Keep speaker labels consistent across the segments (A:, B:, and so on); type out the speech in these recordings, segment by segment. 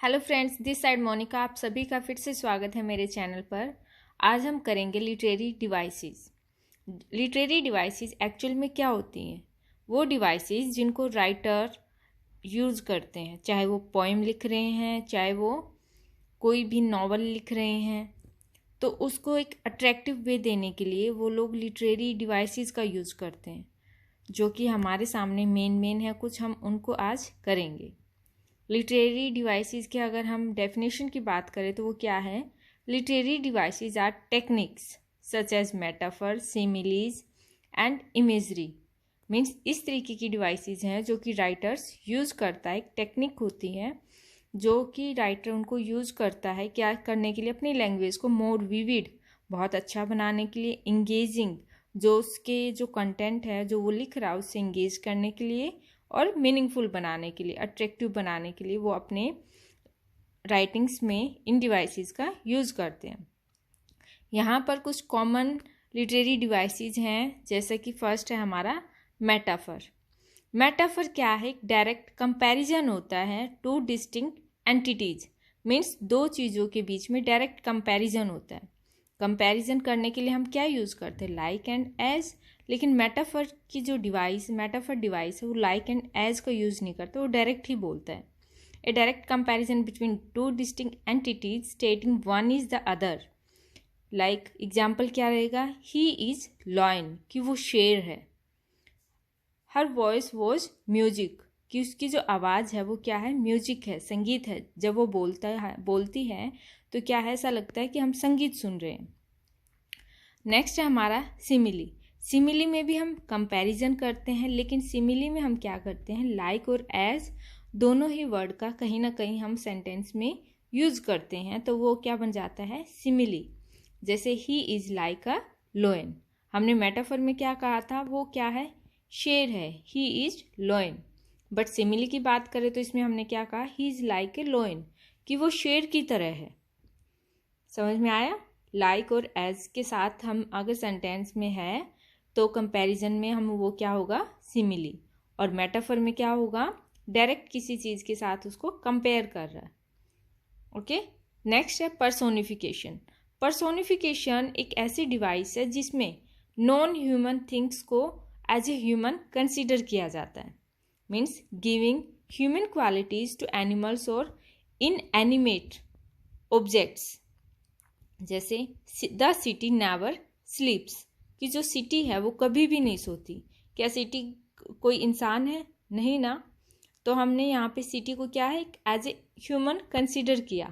A: Hello friends, this side Monika. आप सभी का फिर से स्वागत है मेरे चैनल पर। आज हम करेंगे literary devices. Literary devices actual में क्या होती हैं? वो डिवाइसेस जिनको राइटर यूज़ करते हैं, चाहे वो पोएम लिख रहे हैं, चाहे वो कोई भी नॉवल लिख रहे हैं, तो उसको एक अट्रैक्टिव वे देने के लिए वो लोग लिटरेरी डिवाइसेस का यूज़ करते हैं, जो कि हमारे सामने मेन है। कुछ हम उनको आज करेंगे। लिटरेरी डिवाइसेस के अगर हम डेफिनेशन की बात करें तो वो क्या है? Literary devices are techniques such as metaphor, similes and imagery. Means इस तरीके की डिवाइसेस हैं जो कि राइटर्स यूज़ करता है। एक टेक्निक होती है जो कि राइटर उनको यूज़ करता है क्या करने के लिए? अपनी लैंग्वेज को मोर विविड, बहुत अच्छा बनाने के लिए, इंगेजिंग, जो उसके जो कंटेंट है जो वो लिख रहा है उससे इंगेज करने के लिए, और मीनिंगफुल बनाने के लिए, अट्रैक्टिव बनाने के लिए वो अपने राइटिंग्स में इन डिवाइसेस का यूज़ करते हैं। यहाँ पर कुछ कॉमन लिटरेरी डिवाइसेस हैं, जैसे कि फर्स्ट है हमारा मेटाफर। मेटाफर क्या है? एक डायरेक्ट कंपैरिजन होता है टू डिस्टिंक्ट एंटिटीज। मीन्स दो चीज़ों के बीच में डायरेक्ट कंपैरिजन होता है। कंपैरिजन करने के लिए हम क्या यूज़ करते हैं? Like and as. लेकिन मेटाफर की जो मेटाफर डिवाइस है वो लाइक एंड एज का यूज़ नहीं करता, वो डायरेक्ट ही बोलता है। A direct comparison between two distinct entities stating one is the other. Like example क्या रहेगा? ही इज लॉयन, कि वो शेर है। हर वॉइस वॉज म्यूजिक, कि उसकी जो आवाज़ है वो क्या है? म्यूजिक है, संगीत है। जब वो बोलती है तो क्या है? ऐसा लगता है कि हम संगीत सुन रहे हैं। नेक्स्ट है हमारा सिमिली। सिमिली में भी हम कंपैरिजन करते हैं, लेकिन सिमिली में हम क्या करते हैं? लाइक और एज दोनों ही वर्ड का कहीं ना कहीं हम सेंटेंस में यूज़ करते हैं, तो वो क्या बन जाता है? सिमिली। जैसे ही इज़ लाइक अ लोयन, हमने मेटाफर में क्या कहा था? वो क्या है? शेर है, ही इज लोयन। बट सिमिली की बात करें तो इसमें हमने क्या कहा? ही इज़ लाइक ए लोयन, कि वो शेर की तरह है। समझ में आया? लाइक और एज के साथ हम अगर सेंटेंस में है तो कंपैरिजन में हम वो क्या होगा? सिमिली। और मेटाफर में क्या होगा? डायरेक्ट किसी चीज़ के साथ उसको कंपेयर कर रहा है। ओके। नेक्स्ट है पर्सोनिफिकेशन। पर्सोनिफिकेशन एक ऐसी डिवाइस है जिसमें नॉन ह्यूमन थिंग्स को एज ए ह्यूमन कंसिडर किया जाता है। Means giving human qualities to animals और इनएनिमेट ऑब्जेक्ट्स। जैसे द सिटी नेवर स्लीप्स, कि जो सिटी है वो कभी भी नहीं सोती। क्या सिटी कोई इंसान है? नहीं ना। तो हमने यहाँ पे सिटी को क्या है? एज ए ह्यूमन कंसिडर किया,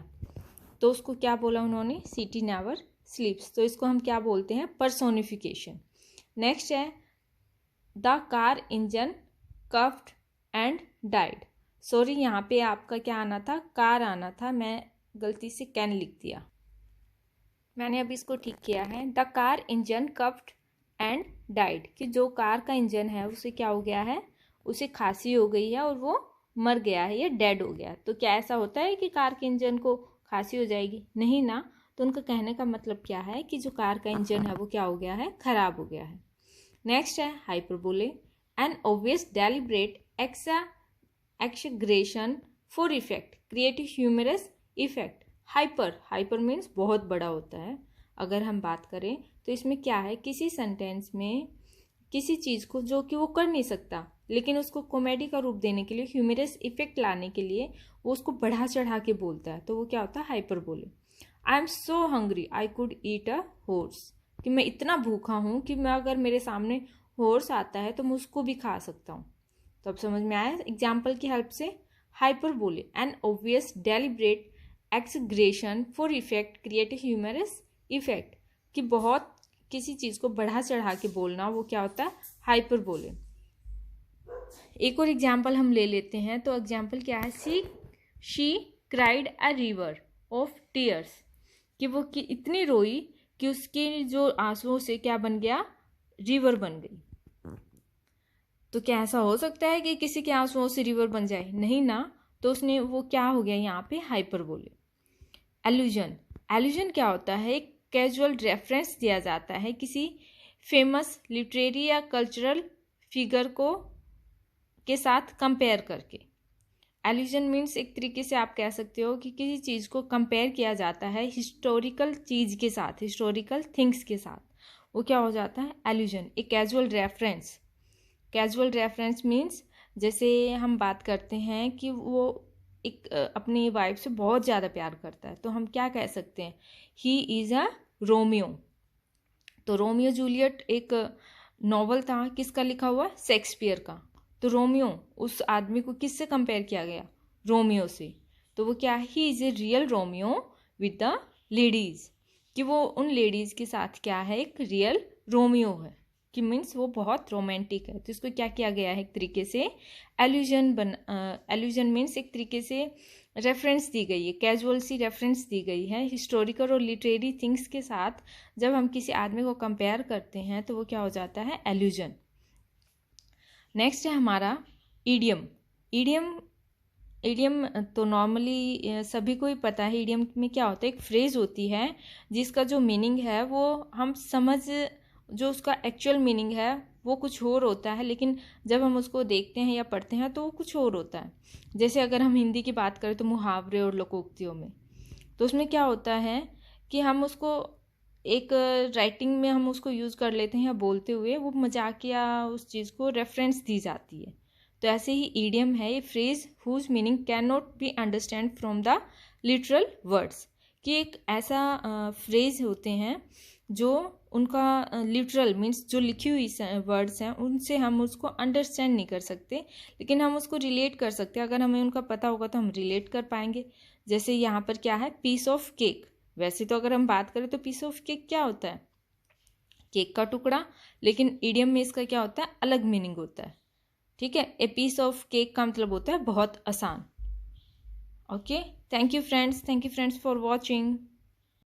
A: तो उसको क्या बोला उन्होंने? City never स्लीप्स। तो इसको हम क्या बोलते हैं? पर्सोनिफिकेशन। नेक्स्ट है the car engine cuffed and died. Sorry, यहाँ पे आपका क्या आना था? कार आना था, मैं गलती से कैन लिख दिया। मैंने अभी इसको ठीक किया है। The car engine cuffed and died, कि जो कार का इंजन है उसे क्या हो गया है? उसे खांसी हो गई है और वो मर गया है या डेड हो गया। तो क्या ऐसा होता है कि कार के इंजन को खांसी हो जाएगी? नहीं ना। तो उनका कहने का मतलब क्या है कि जो कार का इंजन है वो क्या हो गया है? खराब हो गया है। नेक्स्ट है hyperbole. An obvious deliberate exaggeration for effect create humorous effect. Hyper means बहुत बड़ा होता है। अगर हम बात करें तो इसमें क्या है? किसी सेंटेंस में किसी चीज़ को जो कि वो कर नहीं सकता, लेकिन उसको कॉमेडी का रूप देने के लिए, ह्यूमरस इफेक्ट लाने के लिए वो उसको बढ़ा चढ़ा के बोलता है, तो वो क्या होता है? Hyperbole. I am so hungry I could eat a horse, कि मैं इतना भूखा हूँ कि मैं अगर मेरे सामने हॉर्स आता है तो मैं उसको भी खा सकता हूँ। तो अब समझ में आया एग्जाम्पल की हेल्प से? Hyperbole an obvious deliberate exaggeration for effect create humorous effect, कि बहुत किसी चीज़ को बढ़ा चढ़ा के बोलना, वो क्या होता है? हाइपरबोले। एक और एग्जाम्पल हम ले लेते हैं। तो एग्जाम्पल क्या है? She cried a river of tears, कि वो इतनी रोई कि उसके जो आंसुओं से क्या बन गया? रिवर बन गई। तो क्या ऐसा हो सकता है कि किसी के आंसुओं से रिवर बन जाए? नहीं ना। तो उसने वो क्या हो गया यहाँ पे? हाइपरबोले। एल्यूजन। एल्यूजन क्या होता है? एक कैजुअल रेफरेंस दिया जाता है किसी फेमस लिटरेरी या कल्चरल फिगर को के साथ कंपेयर करके। एल्यूजन मीन्स एक तरीके से आप कह सकते हो कि किसी चीज़ को कंपेयर किया जाता है हिस्टोरिकल चीज़ के साथ, हिस्टोरिकल थिंग्स के साथ, वो क्या हो जाता है एल्यूजन। एक casual reference, casual reference means जैसे हम बात करते हैं कि वो एक अपनी वाइफ से बहुत ज़्यादा प्यार करता है, तो हम क्या कह सकते हैं, ही इज़ अ रोमियो। तो रोमियो जूलियट एक नॉवल था, किसका लिखा हुआ, शेक्सपियर का। तो रोमियो, उस आदमी को किससे कंपेयर किया गया, रोमियो से। तो वो क्या है, he is a real Romeo with the ladies, कि वो उन लेडीज़ के साथ क्या है, एक रियल रोमियो है, कि मीन्स वो बहुत रोमांटिक है। तो इसको क्या किया गया है, एक तरीके से एल्यूजन मीन्स एक तरीके से रेफरेंस दी गई है, कैजुअल सी रेफरेंस दी गई है हिस्टोरिकल और लिटरेरी थिंग्स के साथ। जब हम किसी आदमी को कंपेयर करते हैं तो वो क्या हो जाता है, एल्यूजन। नेक्स्ट है हमारा ईडियम। ईडियम तो नॉर्मली सभी को ही पता है, ईडियम में क्या होता है, एक फ्रेज होती है जिसका जो मीनिंग है वो हम समझ, जो उसका एक्चुअल मीनिंग है वो कुछ और होता है, लेकिन जब हम उसको देखते हैं या पढ़ते हैं तो वो कुछ और होता है। जैसे अगर हम हिंदी की बात करें तो मुहावरे और लोकोक्तियों में, तो उसमें क्या होता है कि हम उसको एक राइटिंग में हम उसको यूज़ कर लेते हैं या बोलते हुए वो मजाकिया उस चीज़ को रेफरेंस दी जाती है। तो ऐसे ही ईडियम है, ये phrase whose meaning can not be understand from the literal words, कि एक ऐसा फ्रेज होते हैं जो उनका लिटरल मीन्स जो लिखी हुई वर्ड्स हैं उनसे हम उसको अंडरस्टैंड नहीं कर सकते, लेकिन हम उसको रिलेट कर सकते हैं। अगर हमें उनका पता होगा तो हम रिलेट कर पाएंगे। जैसे यहाँ पर क्या है, पीस ऑफ केक। वैसे तो अगर हम बात करें तो पीस ऑफ केक क्या होता है, केक का टुकड़ा, लेकिन ईडियम में इसका क्या होता है, अलग मीनिंग होता है। ठीक है, ए पीस ऑफ केक का मतलब होता है बहुत आसान। Okay, thank you friends for watching.